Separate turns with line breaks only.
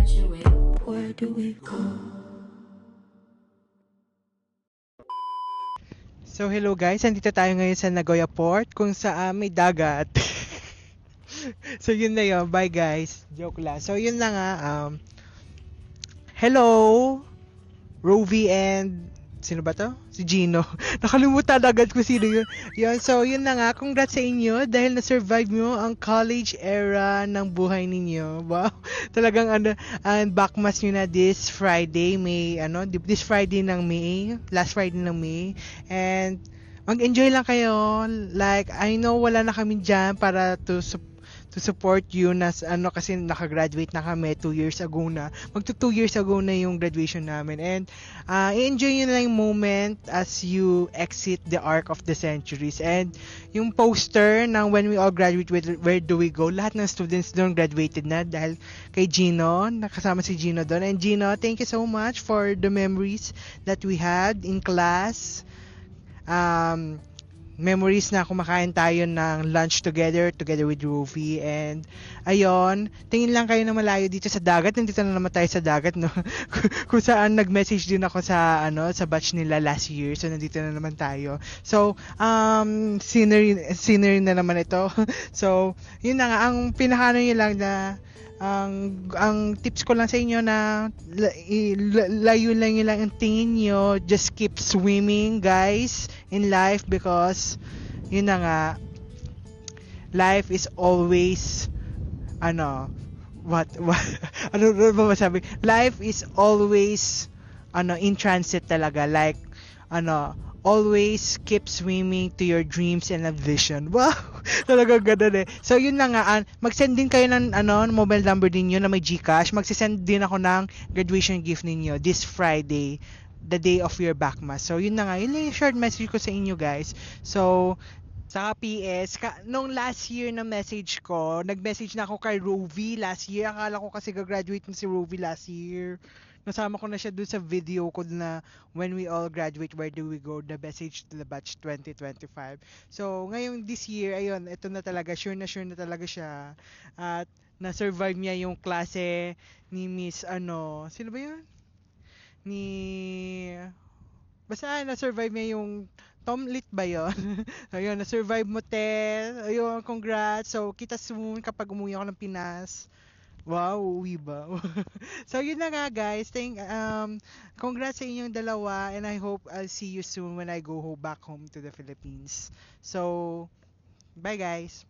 graduate, where do we go?
So hello guys, andito tayo ngayon sa Nagoya Port kung saan may dagat. So yun na yun, bye guys. Joke lang. So yun na nga, hello, Rovi and sino ba to? Si Gino. Nakalimutan agad ko sino yun. Yun, so yun na nga, congrats sa inyo dahil na-survive nyo ang college era ng buhay ninyo. Wow. Talagang backmask nyo na this Friday, this Friday ng May, last Friday ng May. And mag-enjoy lang kayo. Like, I know wala na kami dyan para to support you kasi nakagraduate na kami 2 years ago na. Magto 2 years ago na yung graduation namin. And i-enjoy nyo na yung moment as you exit the arc of the centuries. And yung poster ng when we all graduate, where do we go? Lahat ng students doon graduated na dahil kay Gino, nakasama si Gino doon. And Gino, thank you so much for the memories that we had in class. Memories na kumakain tayo ng lunch together with Rufi. And ayun, tingin lang kayo na malayo dito sa dagat. Nandito na naman tayo sa dagat, no? Kung saan nag-message din ako sa batch nila last year. So nandito na naman tayo. So scenery na naman ito. So yun na nga, ang pinakaano nyo lang na ang tips ko lang sa inyo na layo lang yun lang ang tingin nyo. Just keep swimming guys in life, because yun na nga, life is always what ano ba masabi, life is always in transit talaga, like always keep swimming to your dreams and vision. Wow! Talagang ganun eh. So, yun na nga. Mag-send din kayo ng mobile number ninyo na may GCash. Mag-send din ako ng graduation gift ninyo this Friday, the day of your backmask. So, yun na nga. Yun lang yung short message ko sa inyo, guys. So, sa PS, nung last year na message ko, nag-message na ako kay Rovi last year. Akala ko kasi gagraduate na si Rovi last year. Nasama ko na siya dun sa video ko na when we all graduate, where do we go? The message to the batch 2025. So, ngayong this year, ayun, ito na talaga, sure na talaga siya. At na-survive niya yung klase ni Miss sino ba yun? Basta na-survive niya yung Tomlit ba yun? Ayun, na-survive mo, te. Ayun, congrats. So, kita soon kapag umuwi ako ng Pinas. Wow, uwi ba? So, yun na nga guys. Congrats sa inyong dalawa, and I hope I'll see you soon when I go back home to the Philippines. So, bye guys.